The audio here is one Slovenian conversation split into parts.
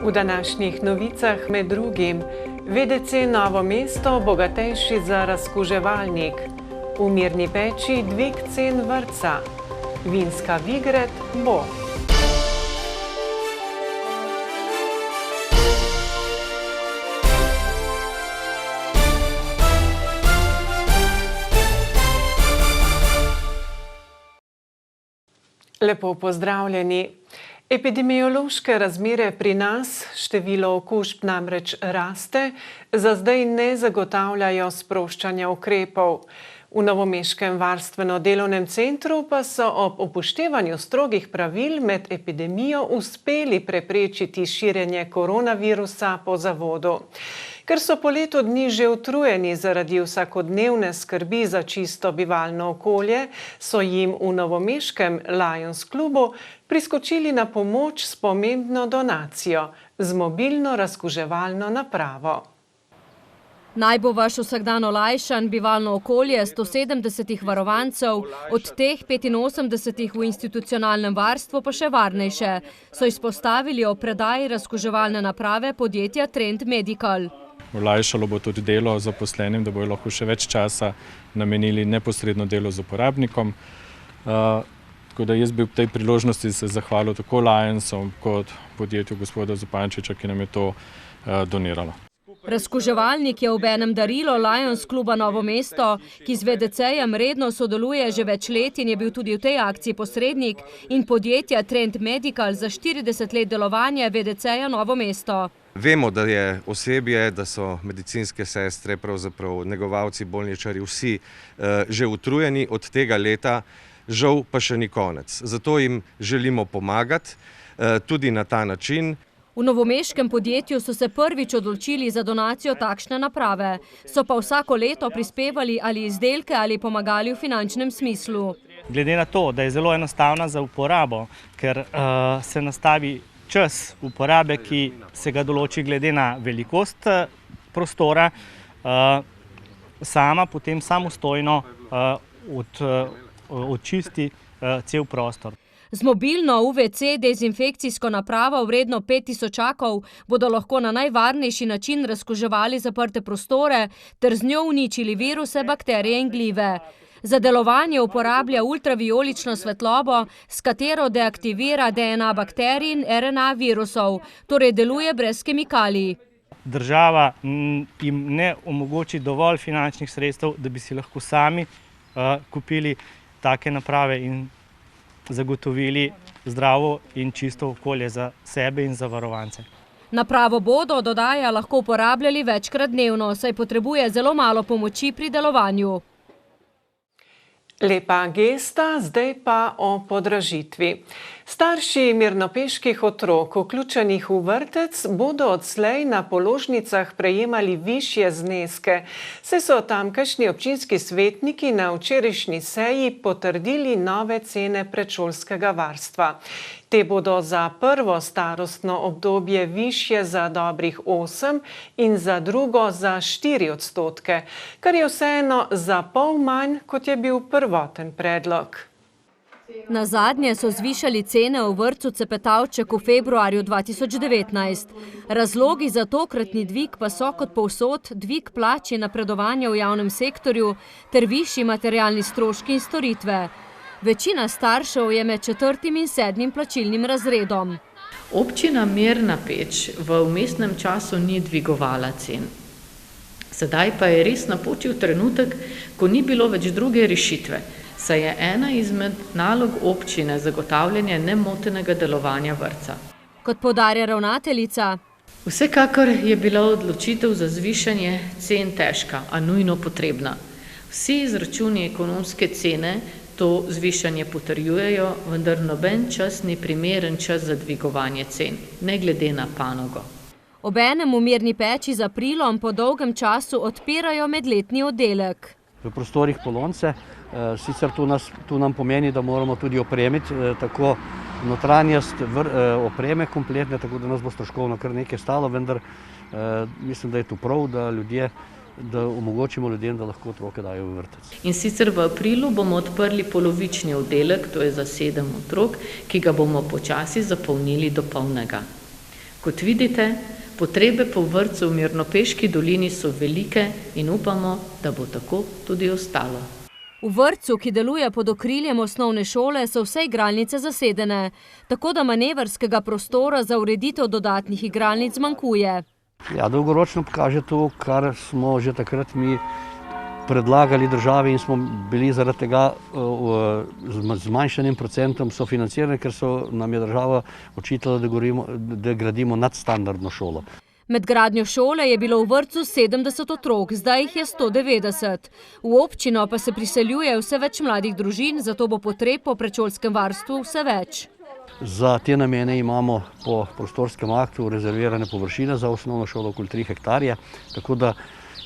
V današnjih novicah med drugim VDC Novo mesto bogatejši za razkuževalnik, v Mirni Peči dvig cen vrtca, vinska Vigret bo. Lepo pozdravljeni. Epidemiološke razmere pri nas, število okužb namreč raste, za zdaj ne zagotavljajo sproščanja ukrepov. V novomeškem varstveno-delovnem centru pa so ob upoštevanju strogih pravil med epidemijo uspeli preprečiti širjenje koronavirusa po zavodu. Ker so po letu dni že utrujeni zaradi vsakodnevne skrbi za čisto bivalno okolje, so jim v novomeškem Lions klubu priskočili na pomoč s pomembno donacijo, z mobilno razkuževalno napravo. Naj bo vaš vsakdan olajšan, bivalno okolje 170 varovancev, od teh 85 v institucionalnem varstvu pa še varnejše, so izpostavili o predaji razkuževalne naprave podjetja Trend Medical. Olajšalo bo tudi delo zaposlenim, da bodo lahko še več časa namenili neposredno delo z uporabnikom. Tako da jaz bi v tej priložnosti se zahvalil tako Lionsom kot podjetju gospoda Zupančiča, ki nam je to doniralo. Razkuževalnik je obenem darilo Lions kluba Novo mesto, ki z VDC-jem redno sodeluje že več let in je bil tudi v tej akciji posrednik, in podjetja Trend Medical za 40 let delovanja VDC-ja Novo mesto. Vemo, da je osebje, da so medicinske sestre, pravzaprav negovalci, bolničari, vsi že utrujeni od tega leta, žal pa še ni konec. Zato jim želimo pomagati tudi na ta način. V novomeškem podjetju so se prvič odločili za donacijo takšne naprave, so pa vsako leto prispevali ali izdelke ali pomagali v finančnem smislu. Glede na to, da je zelo enostavna za uporabo, ker se nastavi čas uporabe, ki se ga določi glede na velikost prostora, sama potem samostojno očisti cel prostor. Z mobilno UVC dezinfekcijsko napravo vredno 5000 bodo lahko na najvarnejši način razkuževali zaprte prostore ter z njo uničili viruse, bakterije in glive. Za delovanje uporablja ultravijolično svetlobo, s katero deaktivira DNA bakterij in RNA virusov, torej deluje brez kemikalij. Država jim ne omogoči dovolj finančnih sredstev, da bi si lahko sami kupili take naprave in zagotovili zdravo in čisto okolje za sebe in za varovance. Napravo bodo, dodaja, lahko uporabljali večkrat dnevno, saj potrebuje zelo malo pomoči pri delovanju. Lepa gesta, zdaj pa o podražitvi. Starši mirnopeških otrok, vključenih v vrtec, bodo odslej na položnicah prejemali višje zneske, saj so tamkajšnji občinski svetniki na včerajšnji seji potrdili nove cene predšolskega varstva. Te bodo za prvo starostno obdobje višje za dobrih 8 in za drugo za 4%, kar je vseeno za pol manj, kot je bil prvoten predlog. Nazadnje so zvišali cene v vrtcu Cepetavček v februarju 2019. Razlogi za tokratni dvig pa so kot povsod dvig plač in napredovanja v javnem sektorju ter višji materialni stroški in storitve. Večina staršev je med 4. in 7. plačilnim razredom. Občina Mirna Peč v vmesnem času ni dvigovala cen. Sedaj pa je res napočil trenutek, ko ni bilo več druge rešitve, saj je ena izmed nalog občine zagotavljanje nemotenega delovanja vrtca. Kot poudarja ravnateljica, vsekakor je bila odločitev za zvišanje cen težka, a nujno potrebna. Vsi izračuni ekonomske cene to zvišanje potrjujejo, vendar noben čas ni primeren čas za dvigovanje cen, ne glede na panogo. Obenem v Mirni Peči z aprilom po dolgem času odpirajo medletni oddelek. V prostorih Polonce, sicer to nam pomeni, da moramo tudi opremiti tako notranjost opreme kompletne, tako da nas bo stroškovno kar nekaj stalo, vendar mislim, da je to prav, da omogočimo ljudem, da lahko otroke dajo v vrtec. In sicer v aprilu bomo odprli polovični oddelek, to je za 7 otrok, ki ga bomo počasi zapolnili do polnega. Kot vidite, potrebe po vrtcu v Mirnopeški dolini so velike in upamo, da bo tako tudi ostalo. V vrtcu, ki deluje pod okriljem osnovne šole, so vse igralnice zasedene, tako da manevrskega prostora za ureditev dodatnih igralnic zmanjkuje. Ja, dolgoročno pokaže to, kar smo že takrat mi predlagali državi in smo bili zaradi tega z zmanjšanim procentom sofinancirani, ker nam je država očitala, da gradimo nadstandardno šolo. Med gradnjo šole je bilo v vrtcu 70 otrok, zdaj jih je 190. V občino pa se priseljuje vse več mladih družin, zato bo potreb po predšolskem varstvu vse več. Za te namene imamo po prostorskem aktu rezervirane površine za osnovno šolo okoli 3 hektarje, tako da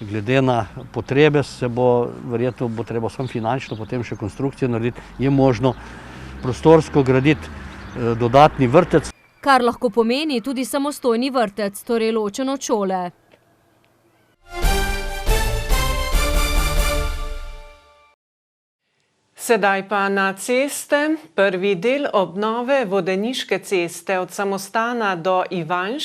glede na potrebe verjetno bo treba samo finančno, potem še konstrukcijo narediti, je možno prostorsko graditi dodatni vrtec. Kar lahko pomeni tudi samostojni vrtec, torej ločen od šole. Sedaj pa na ceste. Prvi del obnove Vodeniške ceste od Samostana do Ivanš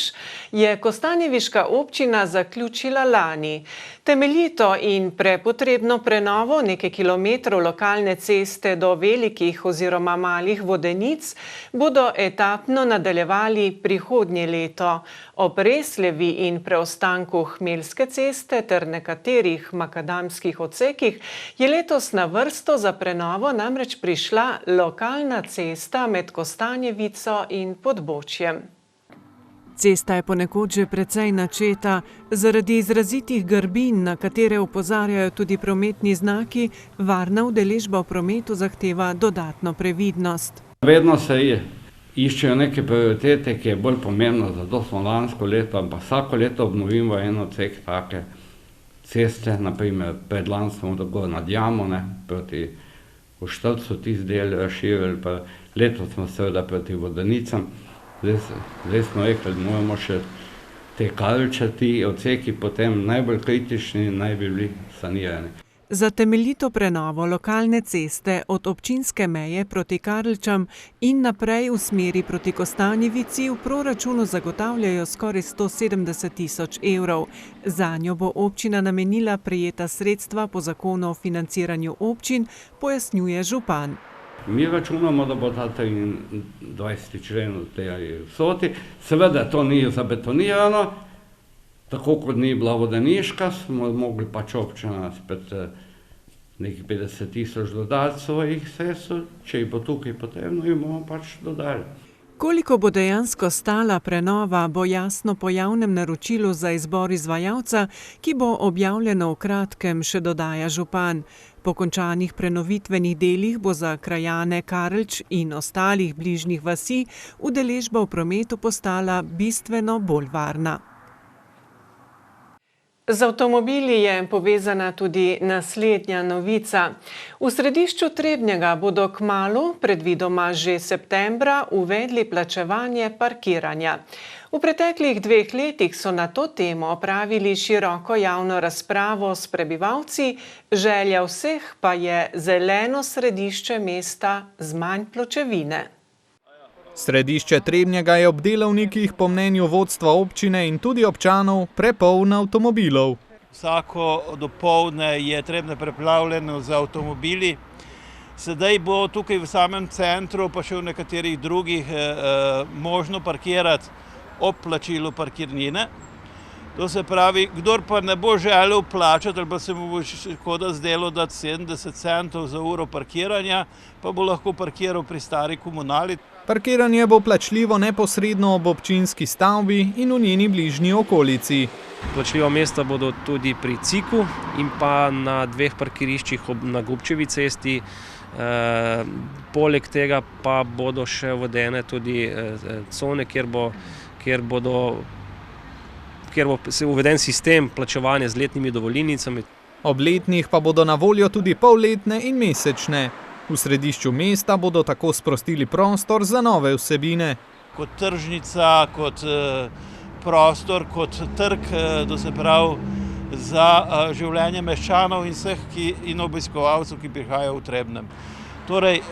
je kostanjeviška občina zaključila lani. Temeljito in prepotrebno prenovo nekaj kilometrov lokalne ceste do velikih oziroma malih vodenic bodo etapno nadaljevali prihodnje leto. Ob Resljevi in preostanku Hmelske ceste ter nekaterih makadamskih odsekih je letos na vrsto za prenovo namreč prišla lokalna cesta med Kostanjevico in Podbočjem. Cesta je ponekod že precej načeta. Zaradi izrazitih grbin, na katere opozarjajo tudi prometni znaki, varna udeležba v prometu zahteva dodatno previdnost. Vedno se iščejo neke prioritete, ki je bolj pomembno, zato smo lansko leto, ampak vsako leto obnovimo en odsek take ceste, naprimer predlansko tako nad Jamo, proti Oštrcu tisti del razširili, pa letos smo seveda proti Vodenicam. Zdaj smo rekli, da moramo še te Karlčati odseki potem najbolj kritični naj bi bili sanirani. Za temeljito prenovo lokalne ceste od občinske meje proti Karlčam in naprej v smeri proti Kostanjevici v proračunu zagotavljajo skoraj 170 000 evrov. Zanjo bo občina namenila prejeta sredstva po zakonu o financiranju občin, pojasnjuje župan. Mi računamo, da bo ta 23. člen v tej vsoti. Seveda to ni zabetonirano, tako kot ni bila Vodeniška, smo mogli pač občina spet nekaj 50 000 dodati svojih sredstev, če jih bo tukaj potrebno, jih bomo pač dodali. Koliko bo dejansko stala prenova, bo jasno po javnem naročilu za izbor izvajalca, ki bo objavljeno v kratkem, še dodaja župan. Po končanih prenovitvenih delih bo za krajane Karlč in ostalih bližnjih vasi udeležba v prometu postala bistveno bolj varna. Z avtomobili je povezana tudi naslednja novica. V središču Trebnjega bodo kmalu, predvidoma že septembra, uvedli plačevanje parkiranja. V preteklih 2 letih so na to temo opravili široko javno razpravo s prebivalci, želja vseh pa je zeleno središče mesta z manj pločevine. Središče Trebnjega je ob delavnikih po mnenju vodstva občine in tudi občanov prepoln avtomobilov. Vsako dopoldne je Trebnje preplavljeno z avtomobili. Sedaj bo tukaj v samem centru, pa še v nekaterih drugih, možno parkirati ob plačilu parkirnine. To se pravi, kdor pa ne bo želel plačati ali pa se mu bo škoda zdelo dati 70 centov za uro parkiranja, pa bo lahko parkiral pri stari komunali. Parkiranje bo plačljivo neposredno ob občinski stavbi in v njeni bližnji okolici. Plačljiva mesta bodo tudi pri Ciku in pa na 2 parkiriščih na Gubčevi cesti. Poleg tega pa bodo še uvedene tudi cone, kjer bo se uveden sistem plačevanja z letnimi dovolilnicami. Ob letnih pa bodo na voljo tudi polletne in mesečne. V središču mesta bodo tako sprostili prostor za nove vsebine. Kot tržnica, kot prostor, kot trg, to se pravi za življenje meščanov in vseh in obiskovalcev, ki prihajajo v Trebnjem. Torej,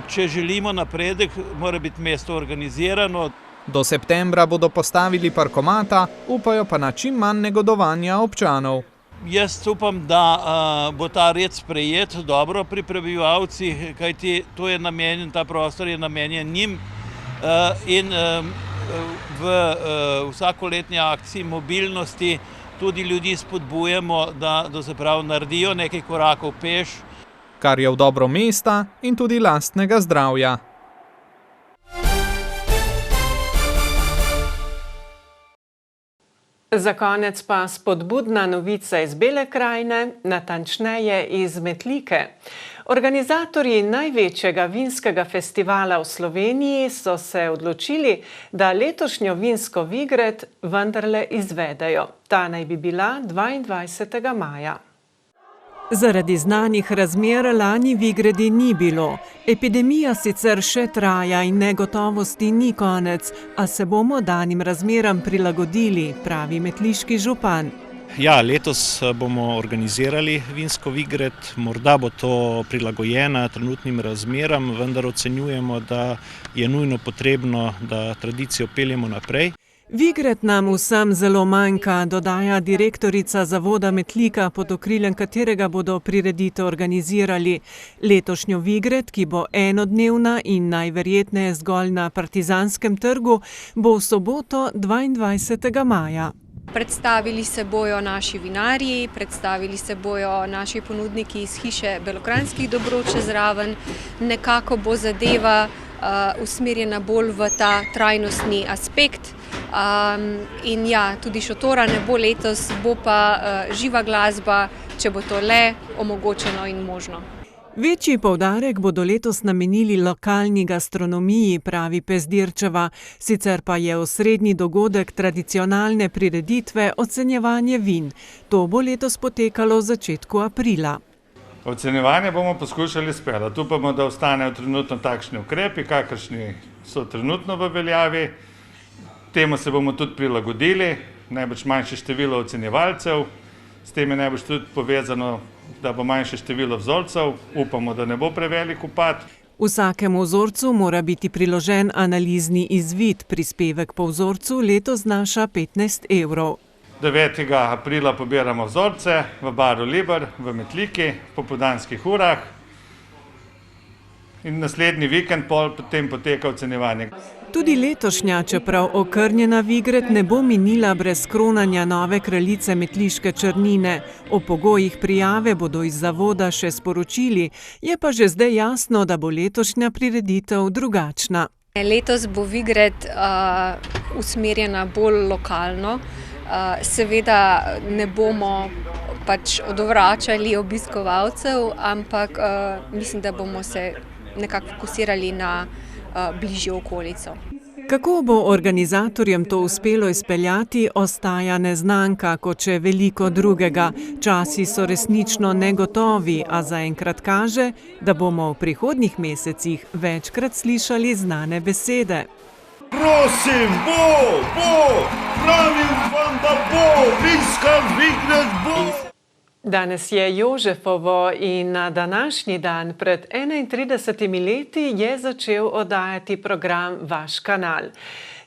če želimo napredek, mora biti mesto organizirano. Do septembra bodo postavili parkomata, upajo pa na čim manj negodovanja občanov. Jaz upam, da bo ta red sprejet dobro pri prebivalcih, kajti ta prostor je namenjen njim in v vsakoletni akciji mobilnosti tudi ljudi spodbujamo, da se pravi naredijo nekaj korakov peš. Kar je v dobro mesta in tudi lastnega zdravja. Za konec pa spodbudna novica iz Bele krajine, natančneje iz Metlike. Organizatorji največjega vinskega festivala v Sloveniji so se odločili, da letošnjo vinsko Vigred vendarle izvedejo. Ta naj bi bila 22. maja. Zaradi znanih razmer lani Vigredi ni bilo. Epidemija sicer še traja in negotovosti ni konec, a se bomo danim razmeram prilagodili, pravi metliški župan. Ja, letos bomo organizirali vinsko Vigred, morda bo to prilagojena trenutnim razmeram, vendar ocenjujemo, da je nujno potrebno, da tradicijo peljemo naprej. Vigred nam vsem zelo manjka, dodaja direktorica zavoda Metlika, pod okriljem katerega bodo prireditev organizirali. Letošnjo Vigred, ki bo enodnevna in najverjetneje zgolj na Partizanskem trgu, bo v soboto 22. maja. Predstavili se bojo naši vinarji, predstavili se bojo naši ponudniki iz hiše Belokranjskih Dobrot še zraven. Nekako bo zadeva usmerjena bolj v ta trajnostni aspekt. In ja, tudi šotora ne bo letos, bo pa živa glasba, če bo to le omogočeno in možno. Večji poudarek bodo letos namenili lokalni gastronomiji, pravi Pezdirčeva, sicer pa je osrednji dogodek tradicionalne prireditve ocenjevanje vin. To bo letos potekalo v začetku aprila. Ocenjevanje bomo poskušali speljati. Upamo, da ostanejo trenutno takšni ukrepi, kakršni so trenutno v veljavi. Temu se bomo tudi prilagodili, najbrž manjše število ocenjevalcev, s tem je najbrž tudi povezano, da bo manjše število vzorcev, upamo, da ne bo prevelik upad. Vsakemu vzorcu mora biti priložen analizni izvid, prispevek po vzorcu letos znaša 15 €. 9. aprila pobiramo vzorce v baru Liber v Metliki v popoldanskih urah in naslednji vikend potem poteka ocenjevanje. Tudi letošnja, čeprav okrnjena Vigred, ne bo minila brez kronanja nove kraljice metliške črnine. O pogojih prijave bodo iz zavoda še sporočili, je pa že zdaj jasno, da bo letošnja prireditev drugačna. Letos bo Vigred usmerjena bolj lokalno. Seveda ne bomo odvračali obiskovalcev, ampak mislim, da bomo se nekako fokusirali na bližjo okolico. Kako bo organizatorjem to uspelo izpeljati, ostaja neznanka, kot še veliko drugega. Časi so resnično negotovi, a zaenkrat kaže, da bomo v prihodnjih mesecih večkrat slišali znane besede. Prosim, pravim vam, da bo, vinska Vigred bo! Danes je Jožefovo in na današnji dan pred 31 leti je začel oddajati program Vaš kanal.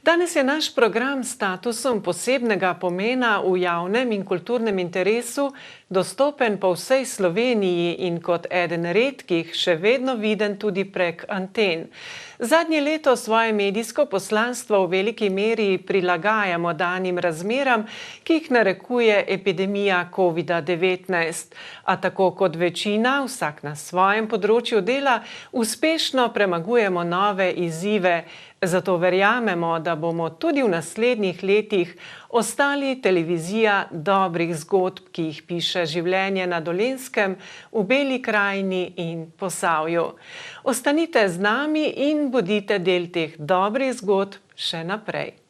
Danes je naš program s statusom posebnega pomena v javnem in kulturnem interesu dostopen po vsej Sloveniji in kot eden redkih še vedno viden tudi prek anten. Zadnje leto svoje medijsko poslanstvo v veliki meri prilagajamo danim razmeram, ki jih narekuje epidemija COVID-19. A tako kot večina, vsak na svojem področju dela, uspešno premagujemo nove izzive. Zato verjamemo, da bomo tudi v naslednjih letih ostali televizija dobrih zgodb, ki jih piše življenje na Dolenjskem, v Beli krajini in Posavju. Ostanite z nami in bodite del teh dobrih zgodb še naprej.